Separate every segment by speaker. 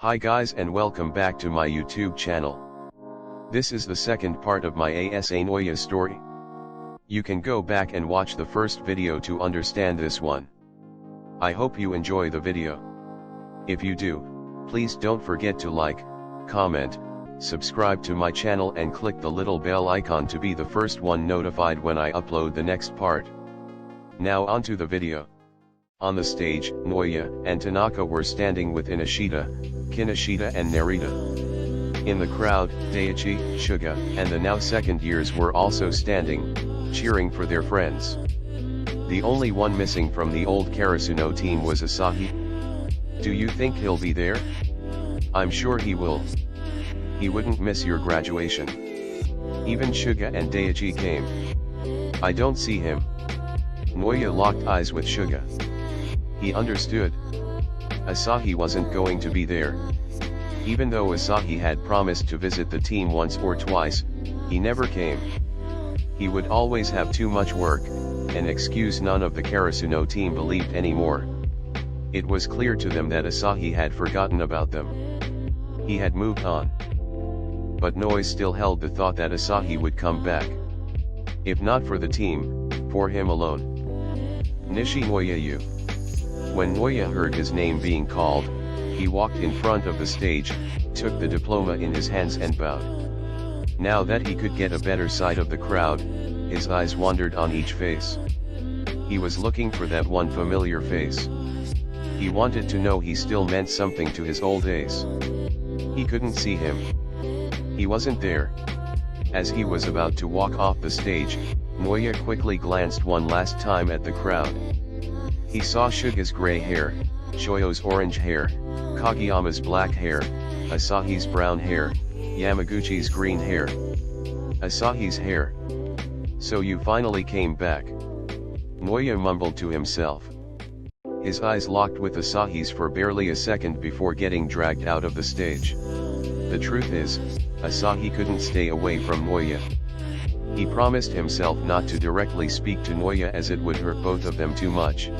Speaker 1: Hi guys and welcome back to my YouTube channel. This is the second part of my AsaNoya story. You can go back and watch the first video to understand this one. I hope you enjoy the video. If you do, please don't forget to like, comment, subscribe to my channel and click the little bell icon to be the first one notified when I upload the next part. Now on to the video. On the stage, Noya and Tanaka were standing with Inashita, Kinoshita and Narita. In the crowd, Daichi, Suga, and the now second years were also standing, cheering for their friends. The only one missing from the old Karasuno team was Asahi. Do you think he'll be there? I'm sure he will. He wouldn't miss your graduation. Even Suga and Daichi came. I don't see him. Noya locked eyes with Suga. He understood. Asahi wasn't going to be there. Even though Asahi had promised to visit the team once or twice, he never came. He would always have too much work, an excuse none of the Karasuno team believed anymore. It was clear to them that Asahi had forgotten about them. He had moved on. But Noya still held the thought that Asahi would come back. If not for the team, for him alone. Nishi Noya. When Noya heard his name being called, he walked in front of the stage, took the diploma in his hands and bowed. Now that he could get a better sight of the crowd, his eyes wandered on each face. He was looking for that one familiar face. He wanted to know he still meant something to his old days. He couldn't see him. He wasn't there. As he was about to walk off the stage, Noya quickly glanced one last time at the crowd. He saw Suga's gray hair, Shoyo's orange hair, Kageyama's black hair, Asahi's brown hair, Yamaguchi's green hair. Asahi's hair. So you finally came back. Noya mumbled to himself. His eyes locked with Asahi's for barely a second before getting dragged out of the stage. The truth is, Asahi couldn't stay away from Noya. He promised himself not to directly speak to Noya as it would hurt both of them too much.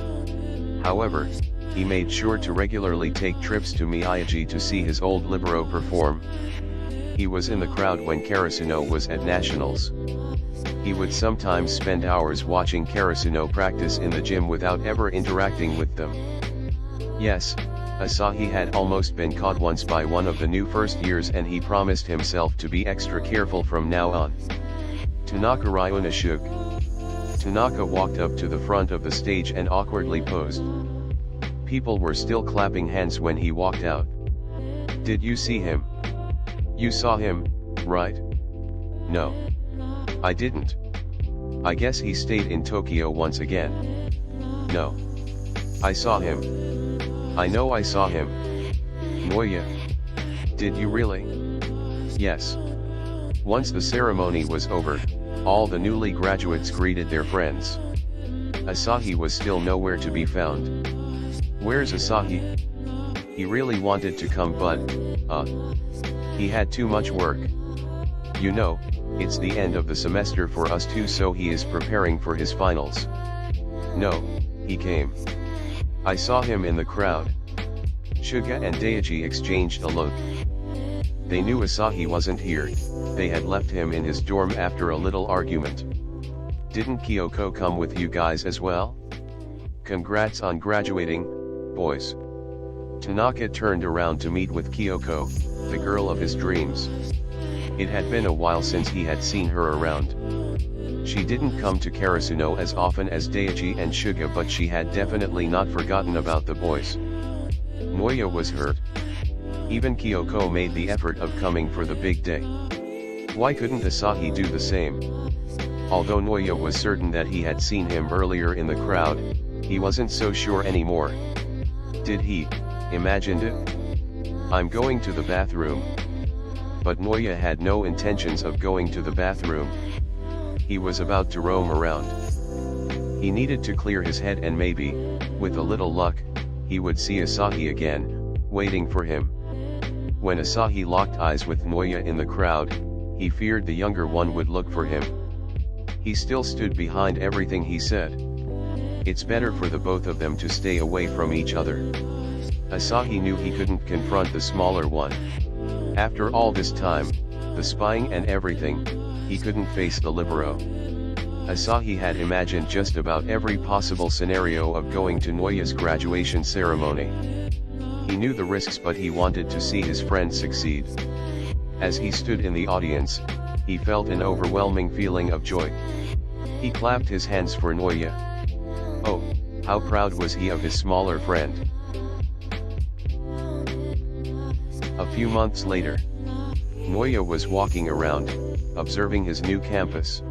Speaker 1: However, he made sure to regularly take trips to Miyagi to see his old libero perform. He was in the crowd when Karasuno was at Nationals. He would sometimes spend hours watching Karasuno practice in the gym without ever interacting with them. Yes, Asahi had almost been caught once by one of the new first years and he promised himself to be extra careful from now on. Tanaka Ryuna shook. Tanaka walked up to the front of the stage and awkwardly posed. People were still clapping hands when he walked out. Did you see him? You saw him, right? No. I didn't. I guess he stayed in Tokyo once again. No. I saw him. I know I saw him. Noya. Did you really? Yes. Once the ceremony was over, all the newly graduates greeted their friends. Asahi was still nowhere to be found. Where's Asahi? He really wanted to come but, he had too much work. You know, it's the end of the semester for us too, so he is preparing for his finals. No, he came. I saw him in the crowd. Suga and Daichi exchanged a look. They knew Asahi wasn't here, they had left him in his dorm after a little argument. Didn't Kyoko come with you guys as well? Congrats on graduating, boys. Tanaka turned around to meet with Kyoko, the girl of his dreams. It had been a while since he had seen her around. She didn't come to Karasuno as often as Daichi and Suga, but she had definitely not forgotten about the boys. Noya was hurt. Even Kyoko made the effort of coming for the big day. Why couldn't Asahi do the same? Although Noya was certain that he had seen him earlier in the crowd, he wasn't so sure anymore. Did he, imagined it? I'm going to the bathroom. But Noya had no intentions of going to the bathroom. He was about to roam around. He needed to clear his head and maybe, with a little luck, he would see Asahi again, waiting for him. When Asahi locked eyes with Noya in the crowd, he feared the younger one would look for him. He still stood behind everything he said. It's better for the both of them to stay away from each other. Asahi knew he couldn't confront the smaller one. After all this time, the spying and everything, he couldn't face the libero. Asahi had imagined just about every possible scenario of going to Noya's graduation ceremony. He knew the risks, but he wanted to see his friend succeed. As he stood in the audience, he felt an overwhelming feeling of joy. He clapped his hands for Noya. Oh, how proud was he of his smaller friend. A few months later, Noya was walking around, observing his new campus.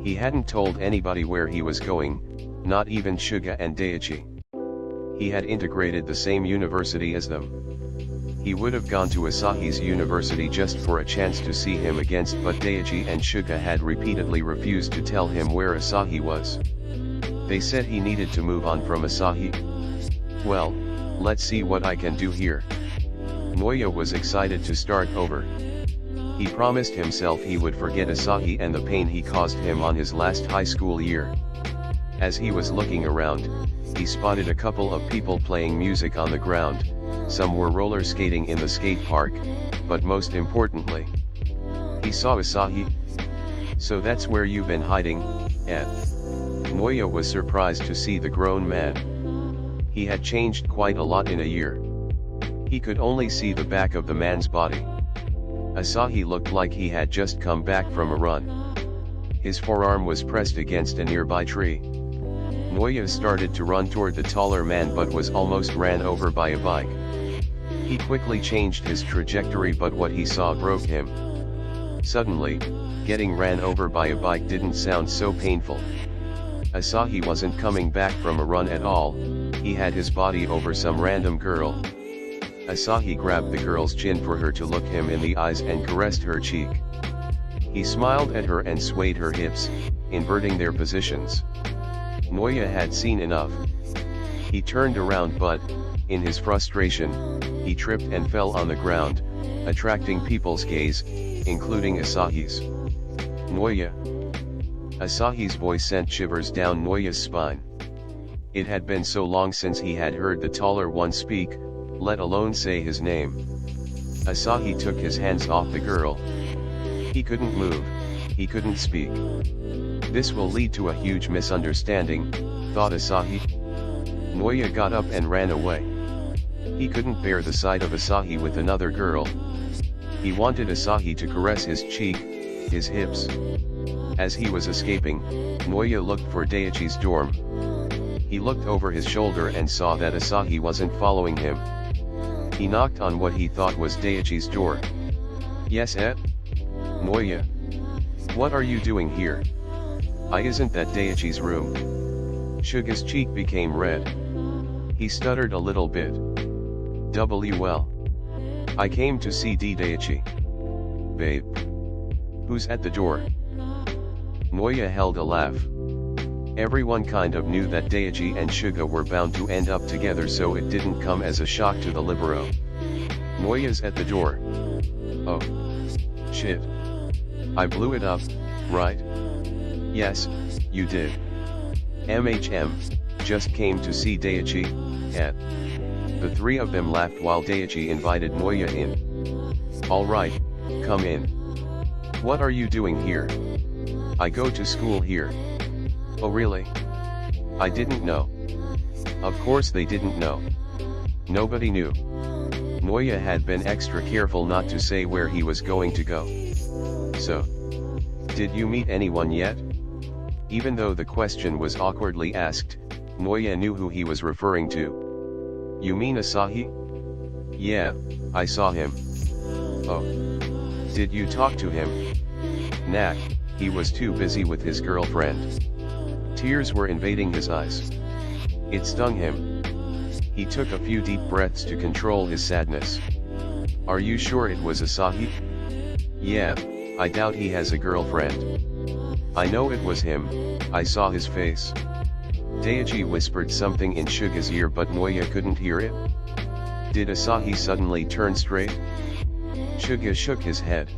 Speaker 1: He hadn't told anybody where he was going, not even Shuga and Daichi. He had integrated the same university as them. He would have gone to Asahi's university just for a chance to see him again, but Daichi and Shuga had repeatedly refused to tell him where Asahi was. They said he needed to move on from Asahi. Well, let's see what I can do here. Noya was excited to start over. He promised himself he would forget Asahi and the pain he caused him on his last high school year. As he was looking around, he spotted a couple of people playing music on the ground. Some were roller skating in the skate park, but most importantly, he saw Asahi. So that's where you've been hiding, eh? Noya was surprised to see the grown man. He had changed quite a lot in a year. He could only see the back of the man's body. Asahi looked like he had just come back from a run. His forearm was pressed against a nearby tree. Noya started to run toward the taller man but was almost ran over by a bike. He quickly changed his trajectory, but what he saw broke him. Suddenly, getting ran over by a bike didn't sound so painful. Asahi wasn't coming back from a run at all, he had his body over some random girl. Asahi grabbed the girl's chin for her to look him in the eyes and caressed her cheek. He smiled at her and swayed her hips, inverting their positions. Noya had seen enough. He turned around, but, in his frustration, he tripped and fell on the ground, attracting people's gaze, including Asahi's. Noya. Asahi's voice sent shivers down Noya's spine. It had been so long since he had heard the taller one speak, let alone say his name. Asahi took his hands off the girl. He couldn't move, he couldn't speak. This will lead to a huge misunderstanding, thought Asahi. Noya got up and ran away. He couldn't bear the sight of Asahi with another girl. He wanted Asahi to caress his cheek, his hips. As he was escaping, Noya looked for Daichi's dorm. He looked over his shoulder and saw that Asahi wasn't following him. He knocked on what he thought was Daichi's door. Yes, Noya? What are you doing here? Isn't that Daichi's room? Shuga's cheek became red. He stuttered a little bit. Well. I came to see Daichi. Babe. Who's at the door? Noya held a laugh. Everyone kind of knew that Daichi and Shuga were bound to end up together, so it didn't come as a shock to the libero. Noya's at the door. Oh. Shit. I blew it up, right? Yes, you did. Just came to see Daichi, The three of them laughed while Daichi invited Noya in. Alright, come in. What are you doing here? I go to school here. Oh really? I didn't know. Of course they didn't know. Nobody knew. Noya had been extra careful not to say where he was going to go. So, did you meet anyone yet? Even though the question was awkwardly asked, Noya knew who he was referring to. You mean Asahi? Yeah, I saw him. Oh. Did you talk to him? Nah, he was too busy with his girlfriend. Tears were invading his eyes. It stung him. He took a few deep breaths to control his sadness. Are you sure it was Asahi? Yeah, I doubt he has a girlfriend. I know it was him, I saw his face. Daichi whispered something in Shuga's ear, but Noya couldn't hear it. Did Asahi suddenly turn straight? Shuga shook his head.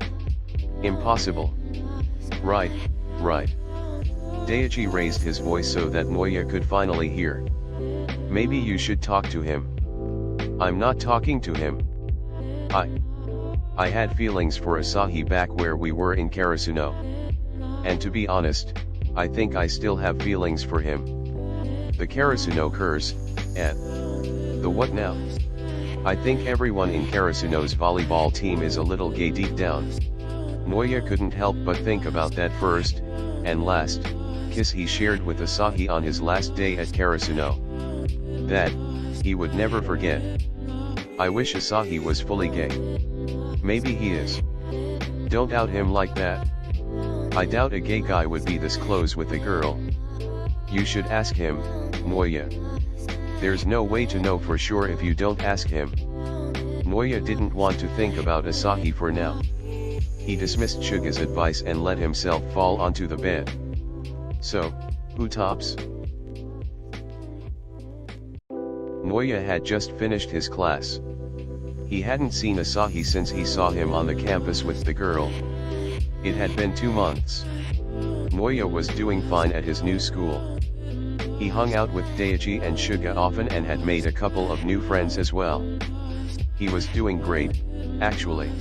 Speaker 1: Impossible. Right. Daichi raised his voice so that Noya could finally hear. Maybe you should talk to him. I'm not talking to him. I had feelings for Asahi back where we were in Karasuno. And to be honest, I think I still have feelings for him. The Karasuno curse, and the what now? I think everyone in Karasuno's volleyball team is a little gay deep down. Noya couldn't help but think about that first, and last, kiss he shared with Asahi on his last day at Karasuno. That, he would never forget. I wish Asahi was fully gay. Maybe he is. Don't out him like that. I doubt a gay guy would be this close with a girl. You should ask him, Noya. There's no way to know for sure if you don't ask him. Noya didn't want to think about Asahi for now. He dismissed Suga's advice and let himself fall onto the bed. So, who tops? Noya had just finished his class. He hadn't seen Asahi since he saw him on the campus with the girl. It had been 2 months. Noya was doing fine at his new school. He hung out with Daichi and Suga often and had made a couple of new friends as well. He was doing great, actually.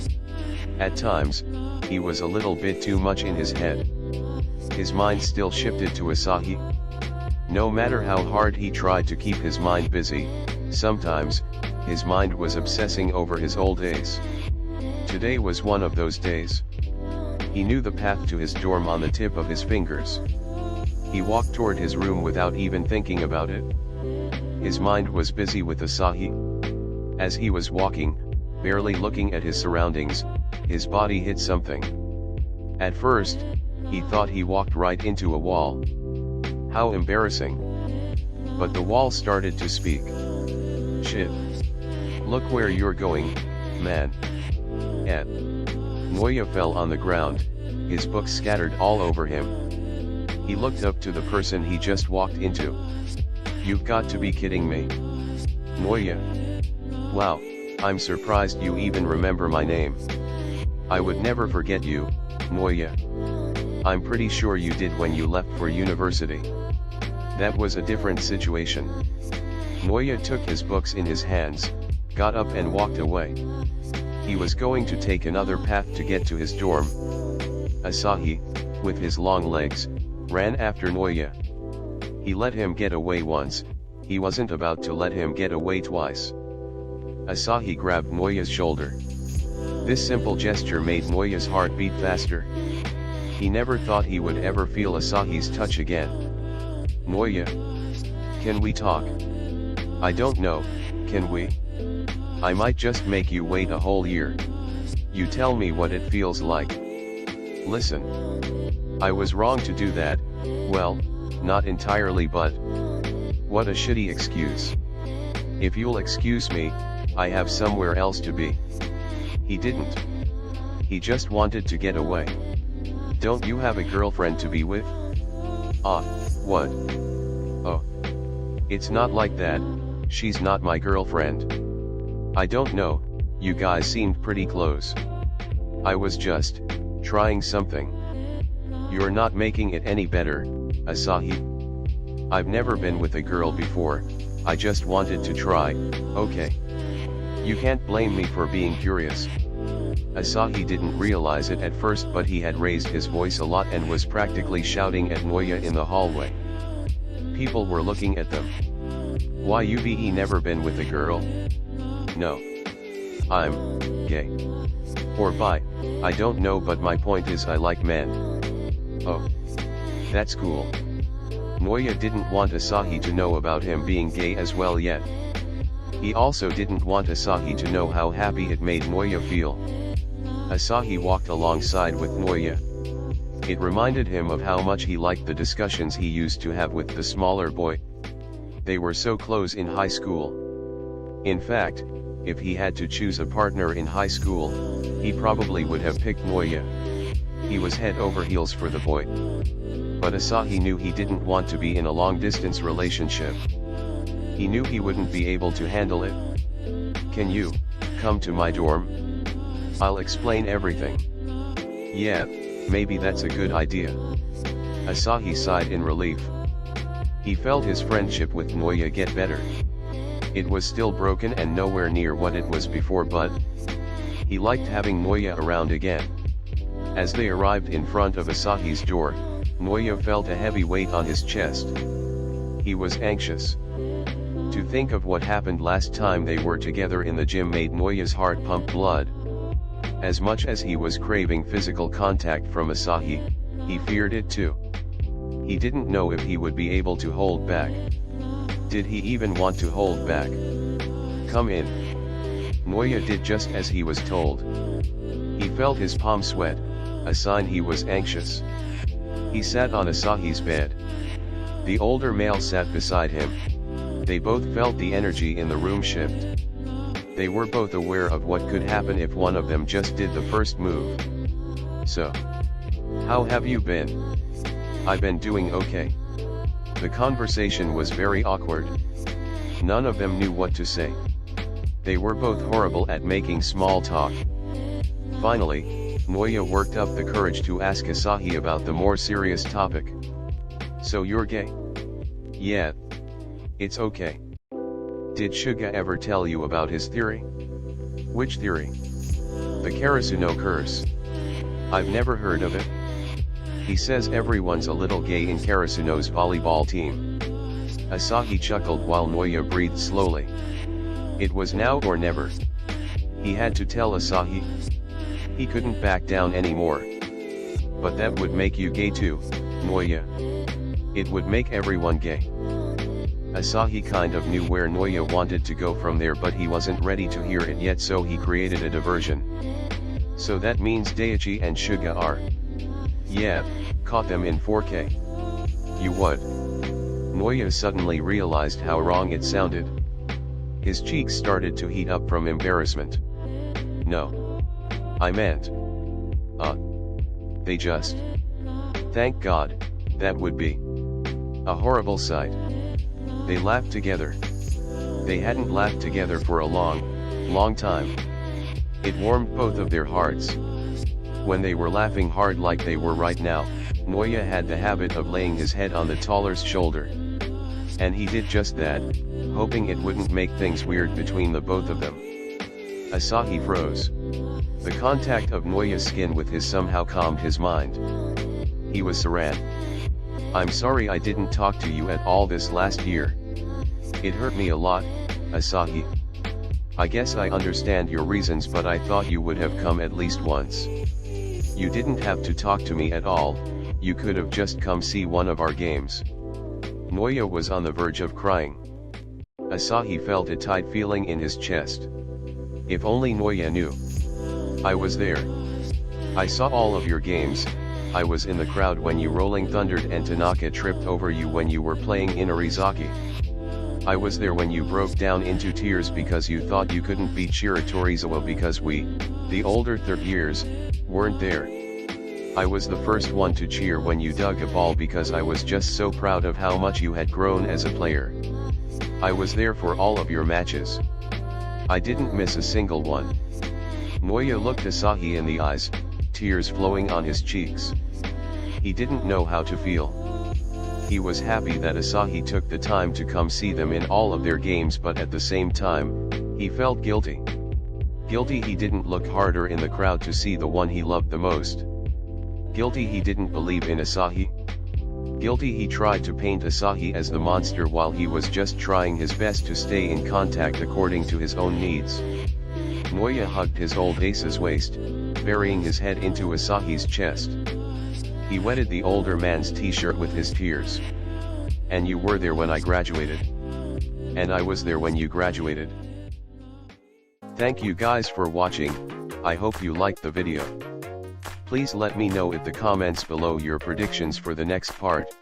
Speaker 1: At times, he was a little bit too much in his head. His mind still shifted to Asahi. No matter how hard he tried to keep his mind busy, sometimes, his mind was obsessing over his old days. Today was one of those days. He knew the path to his dorm on the tip of his fingers. He walked toward his room without even thinking about it. His mind was busy with Asahi. As he was walking, barely looking at his surroundings, his body hit something. At first, he thought he walked right into a wall. How embarrassing. But the wall started to speak. Shit. Look where you're going, man. And Noya fell on the ground, his books scattered all over him. He looked up to the person he just walked into. You've got to be kidding me. Noya. Wow, I'm surprised you even remember my name. I would never forget you, Noya. I'm pretty sure you did when you left for university. That was a different situation. Noya took his books in his hands, got up and walked away. He was going to take another path to get to his dorm. Asahi, with his long legs, ran after Noya. He let him get away once, he wasn't about to let him get away twice. Asahi grabbed Noya's shoulder. This simple gesture made Noya's heart beat faster. He never thought he would ever feel Asahi's touch again. Noya. Can we talk? I don't know, can we? I might just make you wait a whole year. You tell me what it feels like. Listen. I was wrong to do that, well, not entirely but... What a shitty excuse. If you'll excuse me, I have somewhere else to be. He didn't. He just wanted to get away. Don't you have a girlfriend to be with? Ah, what? Oh. It's not like that, she's not my girlfriend. I don't know, you guys seemed pretty close. I was just trying something. You're not making it any better, Asahi. I've never been with a girl before, I just wanted to try, okay? You can't blame me for being curious. Asahi didn't realize it at first, but he had raised his voice a lot and was practically shouting at Noya in the hallway. People were looking at them. Why you've never been with a girl? No. I'm gay. Or bi, I don't know, but my point is I like men. Oh. That's cool. Noya didn't want Asahi to know about him being gay as well yet. He also didn't want Asahi to know how happy it made Noya feel. Asahi walked alongside with Noya. It reminded him of how much he liked the discussions he used to have with the smaller boy. They were so close in high school. In fact, if he had to choose a partner in high school, he probably would have picked Noya. He was head over heels for the boy. But Asahi knew he didn't want to be in a long-distance relationship. He knew he wouldn't be able to handle it. Can you come to my dorm? I'll explain everything. Yeah, maybe that's a good idea. Asahi sighed in relief. He felt his friendship with Noya get better. It was still broken and nowhere near what it was before, but he liked having Noya around again. As they arrived in front of Asahi's door, Noya felt a heavy weight on his chest. He was anxious. To think of what happened last time they were together in the gym made Noya's heart pump blood. As much as he was craving physical contact from Asahi, he feared it too. He didn't know if he would be able to hold back. Did he even want to hold back? Come in. Noya did just as he was told. He felt his palm sweat, a sign he was anxious. He sat on Asahi's bed. The older male sat beside him. They both felt the energy in the room shift. They were both aware of what could happen if one of them just did the first move. So, how have you been? I've been doing okay. The conversation was very awkward. None of them knew what to say. They were both horrible at making small talk. Finally, Noya worked up the courage to ask Asahi about the more serious topic. So you're gay? Yeah. It's okay. Did Suga ever tell you about his theory? Which theory? The Karasuno curse. I've never heard of it. He says everyone's a little gay in Karasuno's volleyball team. Asahi chuckled while Noya breathed slowly. It was now or never. He had to tell Asahi. He couldn't back down anymore. But that would make you gay too, Noya. It would make everyone gay. Asahi kind of knew where Noya wanted to go from there, but he wasn't ready to hear it yet, so he created a diversion. So that means Daichi and Suga are. Yeah, caught them in 4K. You would. Noya suddenly realized how wrong it sounded. His cheeks started to heat up from embarrassment. No. I meant. They just. Thank God, that would be a horrible sight. They laughed together. They hadn't laughed together for a long time. It warmed both of their hearts. When they were laughing hard like they were right now, Noya had the habit of laying his head on the taller's shoulder. And he did just that, hoping it wouldn't make things weird between the both of them. Asahi froze. The contact of Noya's skin with his somehow calmed his mind. He was Saran. I'm sorry I didn't talk to you at all this last year. It hurt me a lot, Asahi. I guess I understand your reasons, but I thought you would have come at least once. You didn't have to talk to me at all, you could have just come see one of our games. Noya was on the verge of crying. Asahi felt a tight feeling in his chest. If only Noya knew. I was there. I saw all of your games. I was in the crowd when you Rolling Thundered and Tanaka tripped over you when you were playing Inarizaki. I was there when you broke down into tears because you thought you couldn't beat Shiratorizawa because we, the older third years, weren't there. I was the first one to cheer when you dug a ball because I was just so proud of how much you had grown as a player. I was there for all of your matches. I didn't miss a single one. Noya looked Asahi in the eyes, tears flowing on his cheeks. He didn't know how to feel. He was happy that Asahi took the time to come see them in all of their games, but at the same time, he felt guilty. Guilty he didn't look harder in the crowd to see the one he loved the most. Guilty he didn't believe in Asahi. Guilty he tried to paint Asahi as the monster while he was just trying his best to stay in contact according to his own needs. Noya hugged his old ace's waist, burying his head into Asahi's chest. He wetted the older man's t-shirt with his tears. And you were there when I graduated. And I was there when you graduated. Thank you guys for watching. I hope you liked the video. Please let me know in the comments below your predictions for the next part.